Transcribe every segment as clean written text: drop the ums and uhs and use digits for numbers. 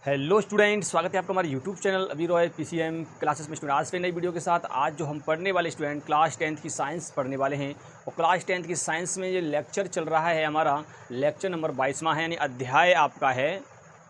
Hello student, स्वागत है आपका हमारे यूट्यूब चैनल अभी रॉय पीसीएम क्लासेस में। स्टूडेंट आज फिर नई वीडियो के साथ आज जो हम पढ़ने वाले स्टूडेंट क्लास 10th की साइंस पढ़ने वाले हैं और क्लास 10th की साइंस में ये लेक्चर चल रहा है हमारा लेक्चर नंबर 22वां है, यानी अध्याय आपका है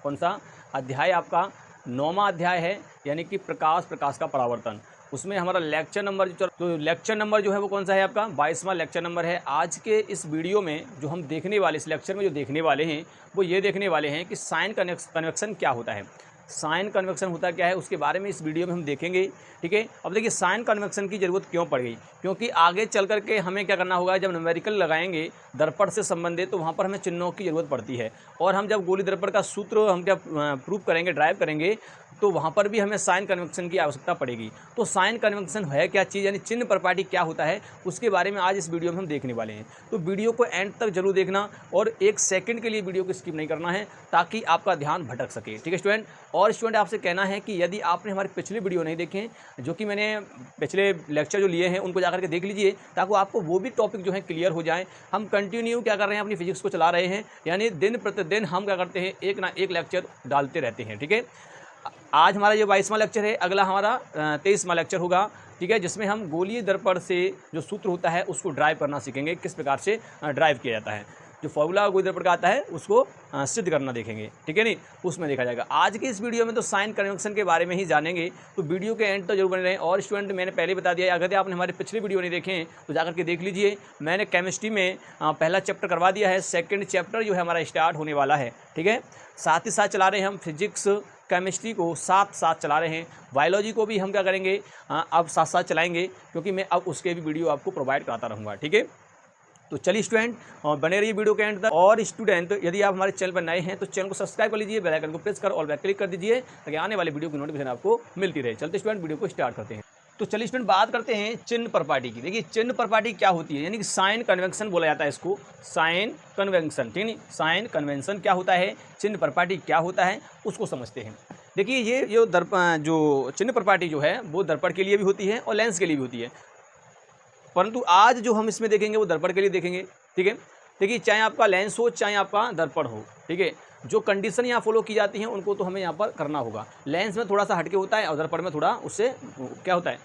कौन सा अध्याय आपका 9वां अध्याय है, यानी कि प्रकाश का परावर्तन। उसमें हमारा लेक्चर नंबर लेक्चर नंबर जो है वो कौन सा है आपका 22वां लेक्चर नंबर है। आज के इस वीडियो में जो हम देखने वाले इस लेक्चर में जो देखने वाले हैं वो ये देखने वाले हैं कि साइन कन्वेक्शन क्या होता है। साइन कन्वेक्शन होता क्या है उसके बारे में इस वीडियो में हम देखेंगे। ठीक है, अब देखिए साइन कन्वेक्शन की ज़रूरत क्यों पड़ गई, क्योंकि आगे चल करके हमें क्या करना होगा, जब न्यूमेरिकल लगाएंगे दर्पण से संबंधित तो वहाँ पर हमें चिन्हों की ज़रूरत पड़ती है। और हम जब गोली दर्पण का सूत्र हम क्या प्रूव करेंगे, ड्राइव करेंगे, तो वहाँ पर भी हमें साइन कन्वेक्शन की आवश्यकता पड़ेगी। तो साइन कन्वेक्शन है क्या चीज़, यानी चिन्ह प्रॉपर्टी क्या होता है, उसके बारे में आज इस वीडियो में हम देखने वाले हैं। तो वीडियो को एंड तक जरूर देखना और एक सेकंड के लिए वीडियो को स्किप नहीं करना है ताकि आपका ध्यान भटक सके। ठीक है स्टूडेंट, और स्टूडेंट आपसे कहना है कि यदि आपने हमारे पिछले वीडियो नहीं देखे, जो कि मैंने पिछले लेक्चर जो लिए हैं उनको जाकर के देख लीजिए ताकि आपको वो भी टॉपिक जो है क्लियर हो जाए। हम कंटिन्यू क्या कर रहे हैं, अपनी फिजिक्स को चला रहे हैं, यानी दिन प्रतिदिन हम क्या करते हैं, एक ना एक लेक्चर डालते रहते हैं। ठीक है, आज हमारा ये 22वां लेक्चर है, अगला हमारा 23वां लेक्चर होगा। ठीक है, जिसमें हम गोलीय दर्पण से जो सूत्र होता है उसको ड्राइव करना सीखेंगे, किस प्रकार से ड्राइव किया जाता है। जो फॉर्मूला गोलीय दर्पण का आता है उसको सिद्ध करना देखेंगे। ठीक है, नहीं उसमें देखा जाएगा। आज के इस वीडियो में तो साइन कन्वेक्शन के बारे में ही जानेंगे, तो वीडियो के एंड तो जरूर बने रहें। और स्टूडेंट मैंने पहले बता दिया, अगर आपने हमारे पिछले वीडियो नहीं देखे हैं तो जाकर के देख लीजिए। मैंने केमिस्ट्री में पहला चैप्टर करवा दिया है, सेकेंड चैप्टर जो है हमारा स्टार्ट होने वाला है। ठीक है, साथ ही साथ चला रहे हैं हम फिजिक्स केमिस्ट्री को साथ साथ चला रहे हैं, बायोलॉजी को भी हम क्या करेंगे अब साथ साथ चलाएंगे, क्योंकि मैं अब उसके भी वीडियो आपको प्रोवाइड कराता रहूँगा। ठीक है, तो चलिए स्टूडेंट बने रहिए वीडियो के एंड तक। और स्टूडेंट यदि आप हमारे चैनल पर नए हैं तो चैनल को सब्सक्राइब कर लीजिए, बेल आइकन को प्रेस कर ऑल पे क्लिक कर दीजिए ताकि आने वाले वीडियो की नोटिफिकेशन आपको मिलती रहे। चलते स्टूडेंट वीडियो को स्टार्ट करते हैं। तो चलिए स्टूडेंट बात करते हैं चिन्ह प्रॉपर्टी की। देखिए चिन्ह प्रॉपर्टी क्या होती है, यानी कि साइन कन्वेक्शन बोला जाता है इसको, साइन कन्वेक्शन। ठीक है, साइन कन्वेंशन क्या होता है, चिन्ह प्रॉपर्टी क्या होता है, उसको समझते हैं। देखिए ये जो चिन्ह प्रॉपर्टी जो है वो दर्पण के लिए भी होती है और लेंस के लिए भी होती है, परंतु आज जो हम इसमें देखेंगे वो दर्पण के लिए देखेंगे। ठीक है, देखिए चाहे आपका लेंस हो चाहे आपका दर्पण हो, ठीक है, जो कंडीशन यहाँ फॉलो की जाती हैं उनको तो हमें यहाँ पर करना होगा। लेंस में थोड़ा सा हटके होता है और दर्पण में थोड़ा उससे क्या होता है,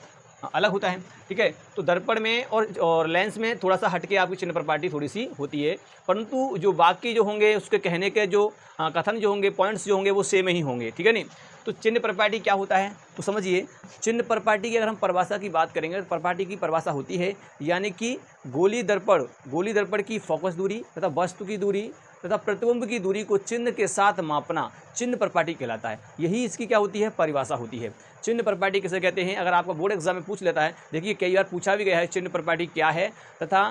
अलग होता है। ठीक है, तो दर्पण में और लेंस में थोड़ा सा हटके आपकी चिन्ह प्रॉपर्टी थोड़ी सी होती है, परंतु जो बाकी जो होंगे उसके कहने के जो कथन जो होंगे, पॉइंट्स जो होंगे वो सेम ही होंगे। ठीक है, नहीं तो चिन्ह प्रॉपर्टी क्या होता है तो समझिए। चिन्ह प्रॉपर्टी की अगर हम परिभाषा की बात करेंगे तो प्रॉपर्टी की परिभाषा होती है, यानी कि गोली दर्पण की फोकस दूरी तथा वस्तु की दूरी तथा प्रतिबिंब की दूरी को चिन्ह के साथ मापना चिन्ह प्रॉपर्टी कहलाता है। यही इसकी क्या होती है, परिभाषा होती है। चिन्ह प्रॉपर्टी किसे कहते हैं, अगर आपका बोर्ड एग्जाम में पूछ लेता है, देखिए कई बार पूछा भी गया है चिन्ह प्रॉपर्टी क्या है तथा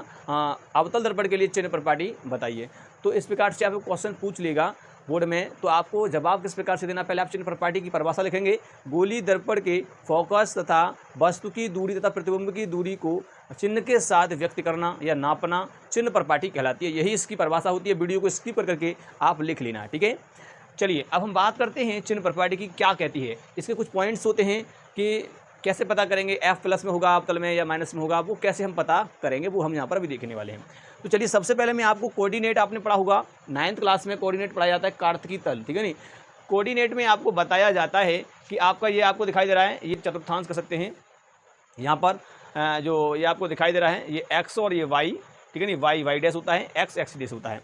अवतल दर्पण के लिए चिन्ह प्रॉपर्टी बताइए। तो इस प्रकार से आपको क्वेश्चन पूछ लेगा बोर्ड में, तो आपको जवाब किस प्रकार से देना, पहले आप चिन्ह प्रॉपर्टी की परिभाषा लिखेंगे। गोली दर्पण के फोकस तथा वस्तु की दूरी तथा प्रतिबिंब की दूरी को चिन्ह के साथ व्यक्त करना या नापना चिन्ह प्रॉपर्टी कहलाती है। यही इसकी परिभाषा होती है। वीडियो को स्किप करके आप लिख लेना। ठीक है, चलिए अब हम बात करते हैं चिन्ह प्रॉपर्टी की क्या कहती है। इसके कुछ पॉइंट्स होते हैं कि कैसे पता करेंगे, F+ में होगा अवतल में या माइनस में होगा, वो कैसे हम पता करेंगे वो हम यहाँ पर अभी देखने वाले हैं। तो चलिए सबसे पहले मैं आपको कोऑर्डिनेट, आपने पढ़ा होगा 9th क्लास में कोऑर्डिनेट पढ़ाया जाता है, कार्तकी तल। ठीक है, नहीं कोऑर्डिनेट में आपको बताया जाता है कि आपका ये आपको दिखाई दे रहा है, ये चतुर्थांश कर सकते हैं यहाँ पर, जो ये आपको दिखाई दे रहा है ये x और ये y। ठीक है, नहीं y डैश होता है, x डैश होता है।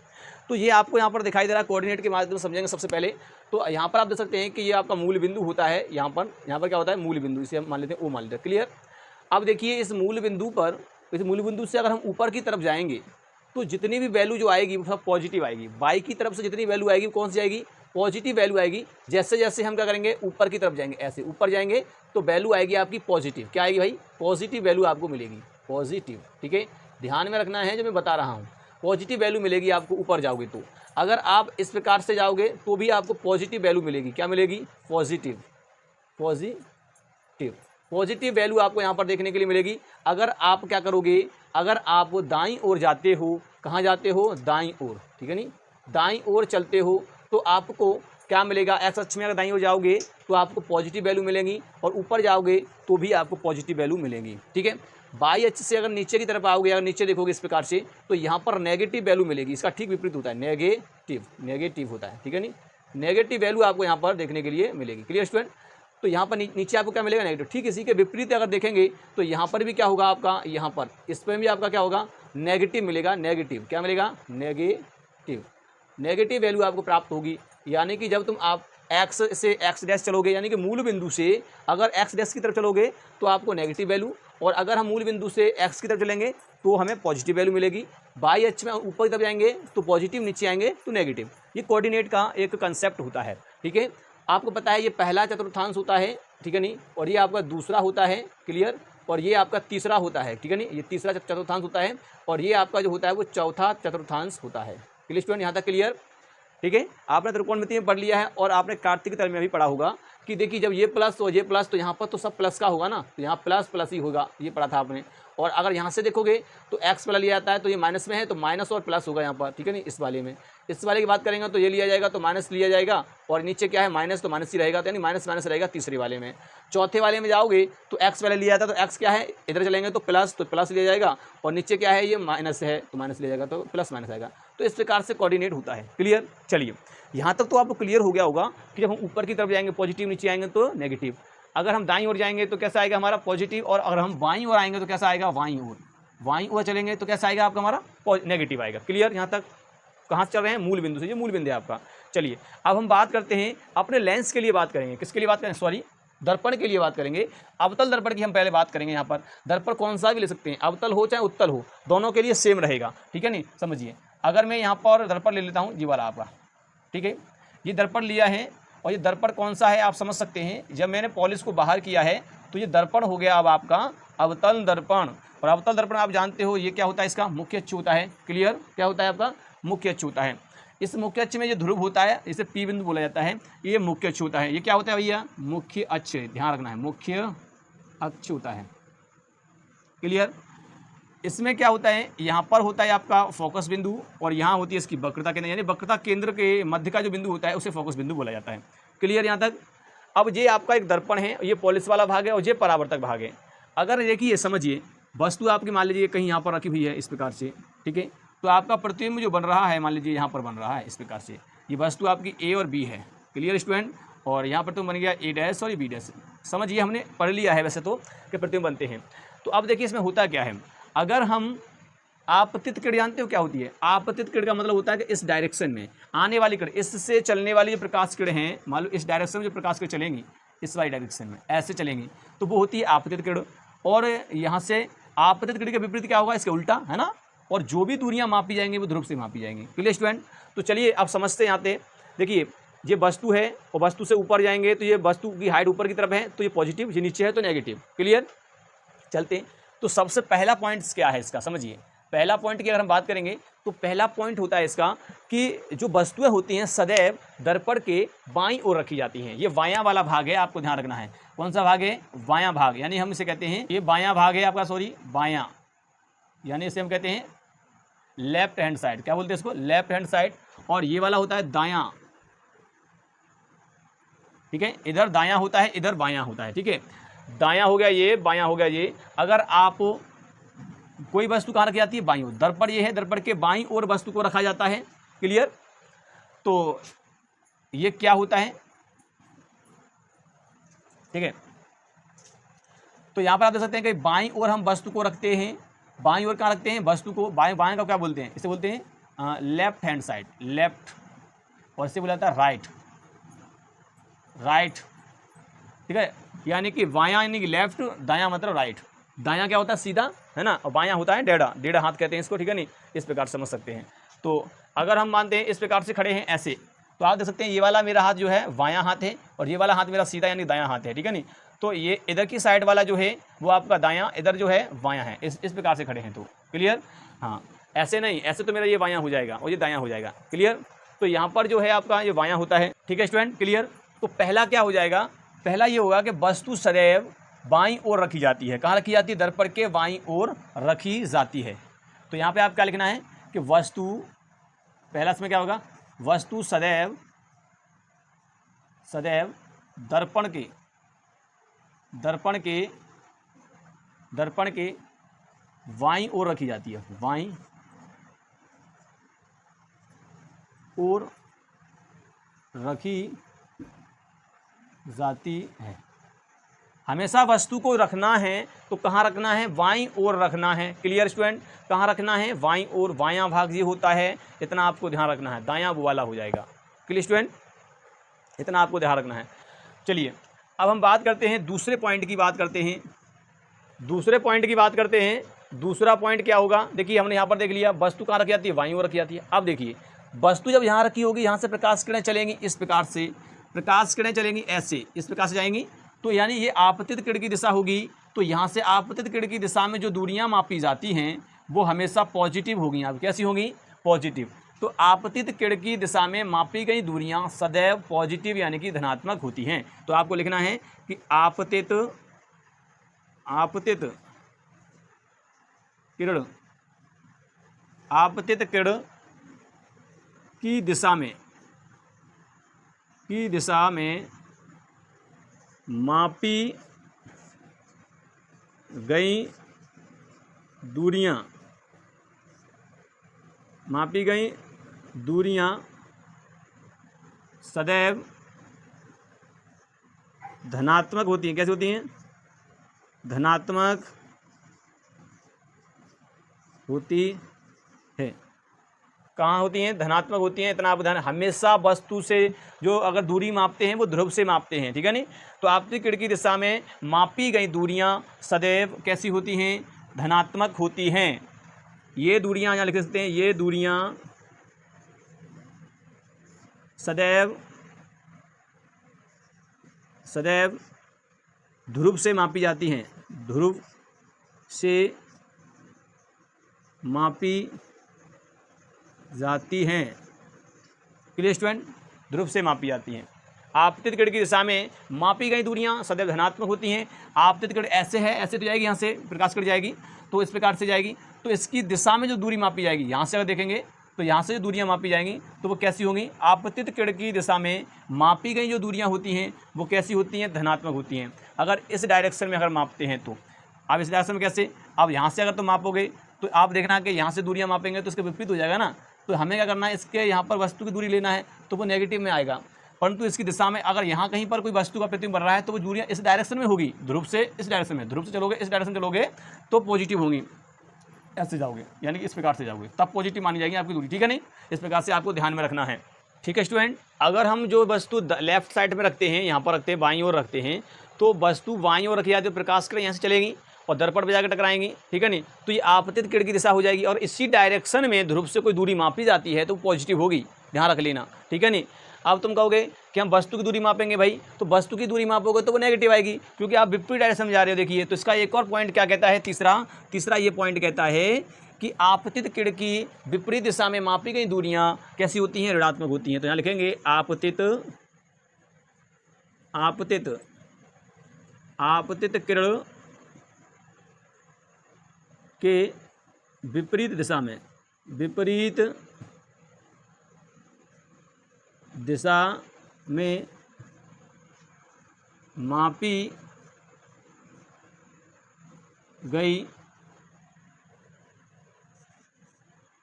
तो ये आपको यहाँ पर दिखाई दे रहा है, कोऑर्डिनेट के माध्यम से समझेंगे सबसे पहले। तो यहाँ पर आप देख सकते हैं कि ये आपका मूल बिंदु होता है, यहाँ पर क्या होता है, मूल बिंदु, इसे हम मान लेते हैं O मान लेते हैं। क्लियर। अब देखिए इस मूल बिंदु से अगर हम ऊपर की तरफ जाएंगे तो जितनी भी वैल्यू जो आएगी वो सब पॉजिटिव आएगी। y की तरफ से जितनी वैल्यू आएगी कौन सी आएगी, पॉजिटिव वैल्यू आएगी। जैसे जैसे हम क्या करेंगे, ऊपर की तरफ जाएंगे, ऐसे ऊपर जाएंगे तो वैल्यू आएगी आपकी पॉजिटिव। क्या आएगी भाई, पॉजिटिव वैल्यू आपको मिलेगी, पॉजिटिव। ठीक है, ध्यान में रखना है जो मैं बता रहा हूँ, पॉजिटिव वैल्यू मिलेगी आपको ऊपर जाओगे तो। अगर आप इस प्रकार से जाओगे तो भी आपको पॉजिटिव वैल्यू मिलेगी। क्या मिलेगी, पॉजिटिव वैल्यू आपको यहाँ पर देखने के लिए मिलेगी। अगर आप क्या करोगे, अगर आप दाईं ओर जाते हो, कहाँ जाते हो, दाईं ओर। ठीक है, नहीं दाईं ओर चलते हो तो आपको क्या मिलेगा, एक्स अक्ष में अगर दाईं ओर जाओगे तो आपको पॉजिटिव वैल्यू मिलेगी और ऊपर जाओगे तो भी आपको पॉजिटिव वैल्यू मिलेगी। ठीक है, बाई अक्ष से अगर नीचे की तरफ आओगे, अगर नीचे देखोगे इस प्रकार से, तो यहाँ पर नेगेटिव वैल्यू मिलेगी। इसका ठीक विपरीत होता है, नेगेटिव होता है। ठीक है, नहीं नेगेटिव वैल्यू आपको यहाँ पर देखने के लिए मिलेगी। Clear student? तो यहाँ पर नीचे आपको क्या मिलेगा? नेगेटिव। ठीक इसी के विपरीत अगर देखेंगे तो यहाँ पर भी क्या होगा आपका, यहाँ पर इस पर भी आपका क्या होगा? नेगेटिव मिलेगा। नेगेटिव क्या मिलेगा? नेगेटिव। नेगेटिव वैल्यू आपको प्राप्त होगी। यानी कि जब तुम आप एक्स से एक्स डैश चलोगे, यानी कि मूल बिंदु से अगर एक्स डैश की तरफ चलोगे तो आपको नेगेटिव वैल्यू, और अगर हम मूल बिंदु से एक्स की तरफ चलेंगे तो हमें पॉजिटिव वैल्यू मिलेगी। बाई अक्ष में ऊपर की तरफ जाएंगे तो पॉजिटिव, नीचे आएंगे तो नेगेटिव। ये कोऑर्डिनेट का एक कंसेप्ट होता है। ठीक है, आपको पता है ये पहला चतुर्थांश होता है, ठीक है नहीं, और ये आपका दूसरा होता है। क्लियर? और ये आपका तीसरा होता है, ठीक है नहीं, ये तीसरा चतुर्थांश होता है, और ये आपका जो होता है वो चौथा चतुर्थांश होता है। Clear student? यहाँ तक क्लियर? ठीक है, आपने त्रिकोणमिति में पढ़ लिया है और आपने कार्तिक तर्क में भी पढ़ा होगा कि देखिए जब ये प्लस और ये प्लस तो यहाँ पर तो सब प्लस का होगा ना, तो यहाँ प्लस प्लस ही होगा, ये पढ़ा था आपने। और अगर यहाँ से देखोगे तो एक्स वाला लिया जाता है तो ये माइनस में है तो माइनस और प्लस होगा यहाँ पर, ठीक है नहीं। इस वाले में, इस वाले की बात करेंगे तो ये लिया जाएगा तो माइनस लिया जाएगा, और नीचे क्या है? माइनस, तो माइनस ही रहेगा, तो यानी माइनस माइनस रहेगा तीसरे वाले में। चौथे वाले में जाओगे तो एक्स वाले लिया जाता है तो एक्स क्या है? इधर चलेंगे तो प्लस लिया जाएगा, और नीचे क्या है? ये माइनस है तो माइनस लिया जाएगा, तो प्लस माइनस आएगा। तो इस प्रकार से कोऑर्डिनेट होता है। क्लियर? चलिए, यहाँ तक तो आपको क्लियर हो गया होगा कि जब हम ऊपर की तरफ जाएंगे पॉजिटिव, नीचे आएंगे तो नेगेटिव। अगर हम दाईं ओर जाएंगे तो कैसा आएगा हमारा? पॉजिटिव। और अगर हम बाईं ओर आएंगे तो कैसा आएगा? बाईं ओर चलेंगे तो कैसा आएगा आपका? हमारा नेगेटिव आएगा। क्लियर? यहाँ तक कहाँ से चल रहे हैं? मूल बिंदु से। ये मूल बिंदु है आपका। चलिए, अब हम बात करते हैं अपने लेंस के लिए बात करेंगे। किसके लिए बात करें? सॉरी, दर्पण के लिए बात करेंगे। अवतल दर्पण की हम पहले बात करेंगे। यहाँ पर दर्पण कौन सा भी ले सकते हैं, अवतल हो चाहे उत्तल हो, दोनों के लिए सेम रहेगा। ठीक है नहीं? समझिए, अगर मैं यहाँ पर दर्पण ले लेता हूँ, ये वाला आपका, ठीक है, ये दर्पण लिया है, और ये दर्पण कौन सा है आप समझ सकते हैं। जब मैंने पॉलिश को बाहर किया है तो ये दर्पण हो गया अब आपका अवतल दर्पण। और अवतल दर्पण आप जानते हो ये क्या होता है? इसका मुख्य अक्ष होता है। क्लियर? क्या होता है आपका? मुख्य अक्ष होता है। इस मुख्य अक्ष में जो ध्रुव होता है, इसे पी बिंदु बोला जाता है, ये मुख्य अक्ष होता है। ये क्या होता है भैया? मुख्य अक्ष, ध्यान रखना है, मुख्य अक्ष होता है। क्लियर? इसमें क्या होता है? यहाँ पर होता है आपका फोकस बिंदु, और यहाँ होती है इसकी वक्रता केंद्र, यानी वक्रता केंद्र के मध्य का जो बिंदु होता है उसे फोकस बिंदु बोला जाता है। क्लियर यहाँ तक? अब ये आपका एक दर्पण है, ये पॉलिश वाला भाग है और ये परावर्तक भाग है। अगर देखिए, समझिए, वस्तु आपकी मान लीजिए कहीं यहाँ पर रखी हुई है इस प्रकार से, ठीक है, तो आपका प्रतिबिंब जो बन रहा है, मान लीजिए यहाँ पर बन रहा है इस प्रकार से, ये वस्तु आपकी ए और बी है। Clear student? और यहाँ पर तो बन गया ए डैश और ये बी डैश। समझिए, हमने पढ़ लिया है वैसे तो कि प्रतिबिंब बनते हैं। तो अब देखिए इसमें होता क्या है। अगर हम आपतित किरण जानते हो क्या होती है? आपतित किरण का मतलब होता है कि इस डायरेक्शन में आने वाली किरण, इससे चलने वाली जो प्रकाश किरण है, मान लो इस डायरेक्शन में जो प्रकाश किरण चलेंगी, इस वाली डायरेक्शन में ऐसे चलेंगी, तो वो होती है आपतित किरण। और यहाँ से आपतित किरण के विपरीत क्या होगा? इसके उल्टा, है ना। और जो भी दूरियां मापी जाएंगी वो ध्रुव से मापी जाएंगी। Clear student? तो चलिए अब समझते हैं। यहाँ पे देखिए, ये वस्तु है और वस्तु से ऊपर जाएंगे तो ये वस्तु की हाइट ऊपर की तरफ है तो ये पॉजिटिव, ये नीचे है तो नेगेटिव। क्लियर? चलते हैं। तो सबसे पहला पॉइंट क्या है इसका? समझिए, पहला पॉइंट की अगर हम बात करेंगे तो पहला पॉइंट होता है इसका कि जो वस्तुएं होती हैं सदैव दर्पण के बाईं ओर रखी जाती हैं। ये बायां वाला भाग है, आपको ध्यान रखना है। कौन सा भाग है? बायां भाग, यानी हम इसे कहते हैं, ये बायां भाग है आपका, सॉरी बायां, यानी इसे हम कहते हैं लेफ्ट हैंड साइड। क्या बोलते हैं इसको? Left hand side. और ये वाला होता है दायां, ठीक है, इधर दायां होता है, इधर बायां होता है। ठीक है, दायां हो गया ये, बायां हो गया ये। अगर आप कोई वस्तु कहाँ रखी जाती है? बाईं ओर। दर्पण ये है, दर्पण के बाईं ओर वस्तु को रखा जाता है। क्लियर? तो ये क्या होता है? ठीक है, तो यहाँ पर आप देख सकते हैं कि बाईं ओर हम वस्तु को रखते हैं। बाईं ओर कहाँ रखते हैं वस्तु को? बाएं का क्या बोलते हैं? इसे बोलते हैं लेफ्ट हैंड साइड, लेफ्ट, और इसे बोला जाता है राइट, राइट। ठीक है, यानी कि बायां यानी कि लेफ्ट, दायां मतलब राइट। दायां क्या होता है? सीधा, है ना, और बायां होता है टेढ़ा, टेढ़ा हाथ कहते हैं इसको। ठीक है नहीं, इस प्रकार समझ सकते हैं। तो अगर हम मानते हैं इस प्रकार से खड़े हैं ऐसे, तो आप देख सकते हैं ये वाला मेरा हाथ जो है बायां हाथ है और ये वाला हाथ मेरा सीधा यानी दायां हाथ है। ठीक है नहीं, तो ये इधर की साइड वाला जो है वो आपका दायां, इधर जो है बायां है। इस प्रकार से खड़े हैं तो क्लियर? हाँ, ऐसे नहीं, ऐसे तो मेरा ये बायां हो जाएगा और ये दायां हो जाएगा। क्लियर? तो यहाँ पर जो है आपका ये बायां होता है। ठीक है स्टूडेंट? क्लियर? तो पहला क्या हो जाएगा? पहला ये होगा कि वस्तु सदैव बाईं ओर रखी जाती है। कहाँ रखी जाती है? दर्पण के बाईं ओर रखी जाती है। तो यहाँ पे आप क्या लिखना है कि वस्तु, पहला इसमें क्या होगा? वस्तु सदैव दर्पण के बाईं ओर रखी जाती है। बाईं ओर रखी जाती है। हमेशा वस्तु को रखना है तो कहाँ रखना है, बाईं ओर रखना है। क्लियर स्टूडेंट, कहाँ रखना है, बाईं ओर। बायां भाग ये होता है, इतना आपको ध्यान रखना है, दायां वो वाला हो जाएगा। क्लियर स्टूडेंट, इतना आपको ध्यान रखना है। चलिए अब हम बात करते हैं दूसरे पॉइंट की बात करते हैं। दूसरे पॉइंट की बात करते हैं। दूसरा पॉइंट क्या होगा, देखिए हमने यहाँ पर देख लिया वस्तु कहाँ रखी जाती है, बाईं ओर रखी जाती है। अब देखिए वस्तु जब यहाँ रखी होगी, यहाँ से प्रकाश किरणें चलेंगी इस प्रकार से, प्रकाश किरणें चलेंगी ऐसे, इस प्रकार से जाएंगी, तो यानी ये आपतित किरण की दिशा होगी। तो यहाँ से आपतित किरण की दिशा में जो दूरियाँ मापी जाती हैं वो हमेशा पॉजिटिव होगी। आप कैसी होंगी, पॉजिटिव। तो आपतित किरण की दिशा में मापी गई दूरियां सदैव पॉजिटिव यानी कि धनात्मक होती हैं। तो आपको लिखना है कि आपतित किरण, आपतित किरण की दिशा में मापी गई दूरियां सदैव धनात्मक होती हैं। कैसे होती हैं, धनात्मक होती है। कहाँ होती हैं, धनात्मक होती हैं। इतना आप ध्यान, हमेशा वस्तु से जो अगर दूरी मापते हैं वो ध्रुव से मापते हैं, ठीक है नहीं। तो आपतित किरण की दिशा में मापी गई दूरियां सदैव कैसी होती हैं, धनात्मक होती हैं। ये दूरियां यहाँ लिख सकते हैं, ये दूरियां सदैव ध्रुव से मापी जाती हैं, ध्रुव से मापी जाती हैं। क्लियर स्टूडेंट, ध्रुव से मापी जाती हैं। आपतित किरण की दिशा में मापी गई दूरियां सदैव धनात्मक होती हैं। आपतित किरण ऐसे है, ऐसे तो जाएगी, यहाँ से प्रकाश किरण जाएगी तो इस प्रकार से जाएगी, तो इसकी दिशा में जो दूरी मापी जाएगी, यहाँ से अगर देखेंगे तो यहाँ से जो दूरियां मापी जाएंगी तो वो कैसी होंगी, आपतित किरण की दिशा में मापी गई जो दूरियां होती हैं वो कैसी होती हैं, धनात्मक होती हैं। अगर इस डायरेक्शन में अगर मापते हैं तो, अब इस डायरेक्शन में कैसे, अब यहाँ से अगर तो मापोगे तो आप देखना कि यहाँ से दूरियां मापेंगे तो इसके विपरीत हो जाएगा ना। तो हमें क्या करना है, इसके यहाँ पर वस्तु की दूरी लेना है तो वो नेगेटिव में आएगा, परंतु इसकी दिशा में अगर यहाँ कहीं पर कोई वस्तु का प्रतिबिंब बन रहा है तो वो दूरियां इस डायरेक्शन में होगी, ध्रुव से इस डायरेक्शन में, ध्रुव से चलोगे इस डायरेक्शन चलोगे तो पॉजिटिव होंगी। ऐसे जाओगे यानी कि इस प्रकार से जाओगे तब पॉजिटिव मानी जाएगी आपकी दूरी, ठीक है नहीं। इस प्रकार से आपको ध्यान में रखना है, ठीक है स्टूडेंट। अगर हम जो वस्तु लेफ्ट साइड में रखते हैं, यहाँ पर रखते हैं, बाईं ओर रखते हैं, तो वस्तु बाईं ओर रखी जाती है, प्रकाश किरण यहाँ से चलेगी और दर्पण पे जाकर टकराएंगी, ठीक है नहीं। तो ये आपतित किरण की दिशा हो जाएगी और इसी डायरेक्शन में ध्रुव से कोई दूरी मापी जाती है तो पॉजिटिव होगी, ध्यान रख लेना, ठीक है नहीं। अब तुम कहोगे कि हम वस्तु की दूरी मापेंगे भाई, तो वस्तु की दूरी मापोगे तो वो नेगेटिव आएगी क्योंकि आप विपरीत डायरेक्शन में जा रहे हो। देखिए तो इसका एक और पॉइंट क्या कहता है, तीसरा ये पॉइंट कहता है कि आपतित किरण की विपरीत दिशा में मापी गई दूरियां कैसी होती हैं, ऋणात्मक होती हैं। तो यहाँ लिखेंगे आपतित किरण के विपरीत दिशा में मापी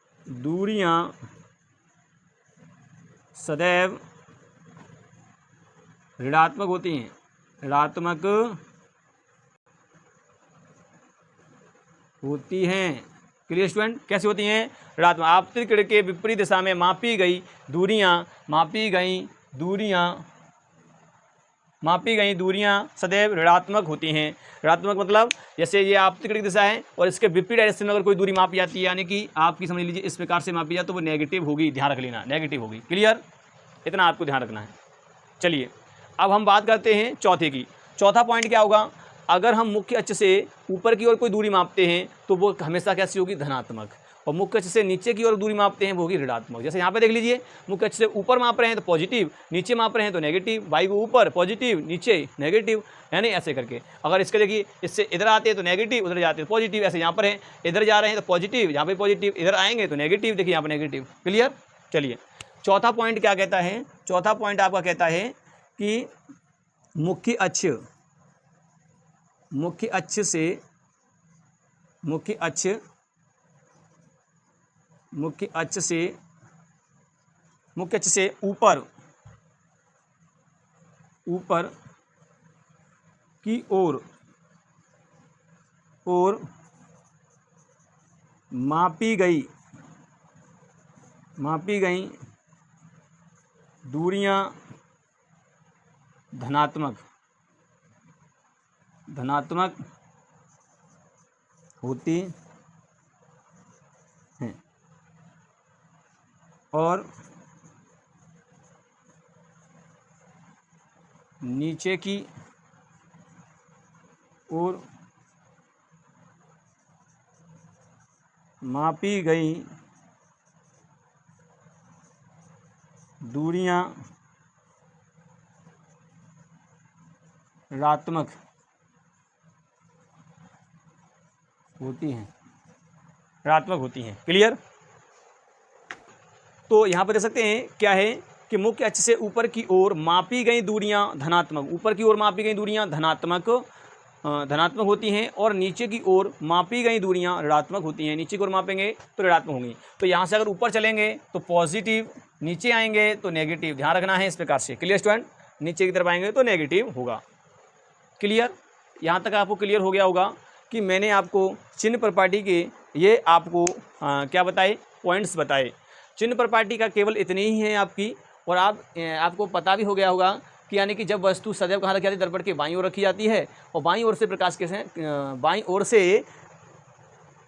गई दूरियां सदैव ऋणात्मक होती हैं, ऋणात्मक होती हैं। क्लियर स्टूडेंट, कैसे होती हैं, ऋणात्मक। आपतित किरण के विपरीत दिशा में मापी गई दूरियां सदैव ऋणात्मक होती हैं। ऋणात्मक मतलब जैसे ये आपतित किरण की दिशा है और इसके विपरीत डायरेक्शन में अगर कोई दूरी मापी जाती है, यानी कि आपकी समझ लीजिए इस प्रकार से मापी जाए तो वो नेगेटिव होगी, ध्यान रख लेना, नेगेटिव होगी। क्लियर, इतना आपको ध्यान रखना है। चलिए अब हम बात करते हैं चौथे की। चौथा पॉइंट क्या होगा, अगर हम मुख्य अक्ष से ऊपर की ओर कोई दूरी मापते हैं तो वो हमेशा कैसी होगी, धनात्मक, और मुख्य अक्ष से नीचे की ओर दूरी मापते हैं वो होगी ऋणात्मक। जैसे यहाँ पे देख लीजिए, मुख्य अक्ष से ऊपर माप रहे हैं तो पॉजिटिव, नीचे माप रहे हैं तो नेगेटिव, वाई को ऊपर पॉजिटिव, नीचे नेगेटिव, यानी ऐसे करके। अगर इसके देखिए इससे इधर आते हैं तो नेगेटिव, उधर जाते हैं पॉजिटिव, ऐसे यहाँ पर है, इधर जा रहे हैं तो पॉजिटिव, यहाँ पे पॉजिटिव, इधर आएंगे तो नेगेटिव, देखिए यहाँ पर नेगेटिव। क्लियर। चलिए चौथा पॉइंट क्या कहता है, चौथा पॉइंट आपका कहता है कि मुख्य अक्ष से ऊपर ऊपर की ओर मापी गई दूरियां धनात्मक होती हैं और नीचे की ओर मापी गई दूरियां ऋणात्मक होती हैं। क्लियर? तो यहाँ पर देख सकते हैं क्या है कि मुख्य अक्ष से ऊपर की ओर मापी गई दूरियां धनात्मक, ऊपर की ओर मापी गई दूरियां धनात्मक होती हैं और नीचे की ओर मापी गई दूरियां ऋणात्मक होती हैं। नीचे की ओर मापेंगे तो ऋणात्मक होंगी। तो यहाँ से अगर ऊपर चलेंगे तो पॉजिटिव, नीचे आएंगे तो नेगेटिव। ध्यान रखना है इस प्रकार से। Clear student? नीचे की तरफ आएंगे तो नेगेटिव होगा। क्लियर? यहाँ तक आपको क्लियर हो गया होगा कि मैंने आपको चिन्ह प्रॉपर्टी के ये आपको क्या बताए, पॉइंट्स बताए। चिन्ह प्रॉपर्टी का केवल इतनी ही है आपकी, और आपको पता भी हो गया होगा कि यानी कि जब वस्तु सदैव कहाँ रखी जाती है, दर्पण के बाईं ओर रखी जाती है, और बाईं ओर से प्रकाश कैसे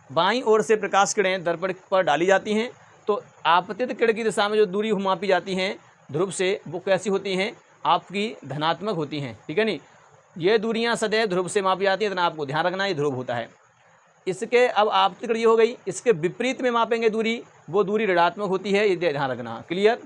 बाईं ओर से प्रकाश किरणें दर्पण पर डाली जाती हैं। तो आपतित किरण की दिशा में जो दूरी मापी जाती हैं ध्रुव से, वो कैसी होती हैं? आपकी धनात्मक होती हैं। ठीक है नहीं? ये दूरियां सदैव ध्रुव से मापी जाती हैं, इतना आपको ध्यान रखना है। ये ध्रुव होता है। इसके अब आपतित किरण ये हो गई, इसके विपरीत में मापेंगे दूरी, वो दूरी ऋणात्मक होती है। ये ध्यान रखना। क्लियर?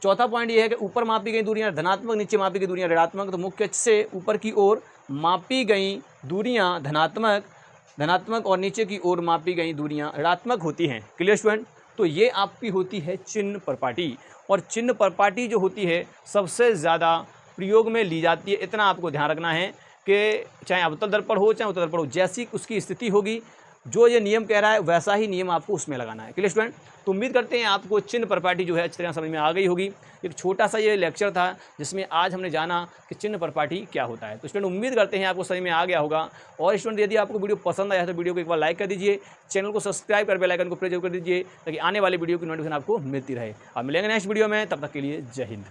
चौथा पॉइंट ये है कि ऊपर मापी गई दूरियां धनात्मक, नीचे मापी गई दूरियां ऋणात्मक। तो मुख्य अक्ष से ऊपर की ओर मापी गई दूरियां धनात्मक और नीचे की ओर मापी गई दूरियां ऋणात्मक होती हैं। Clear student? तो ये आपकी होती है चिन्ह प्रॉपर्टी, और चिन्ह प्रॉपर्टी जो होती है सबसे ज़्यादा प्रयोग में ली जाती है। इतना आपको ध्यान रखना है कि चाहे अवतल दर्पण हो चाहे उत्तल दर्पण हो, जैसी उसकी स्थिति होगी, जो ये नियम कह रहा है वैसा ही नियम आपको उसमें लगाना है। Clear student? तो उम्मीद करते हैं आपको चिन्ह प्रॉपर्टी जो है अच्छी तरह समझ में आ गई होगी। एक छोटा सा ये लेक्चर था जिसमें आज हमने जाना कि चिन्ह प्रॉपर्टी क्या होता है। तो स्टूडेंट उम्मीद करते हैं आपको समझ में आ गया होगा। और स्टूडेंट यदि आपको वीडियो पसंद आया तो वीडियो को एक बार लाइक कर दीजिए, चैनल को सब्सक्राइब कर बेल आइकन को प्रेस कर दीजिए ताकि आने वाली वीडियो की नोटिफिकेशन आपको मिलती रहे। अब मिलेंगे नेक्स्ट वीडियो में, तब तक के लिए जय हिंद।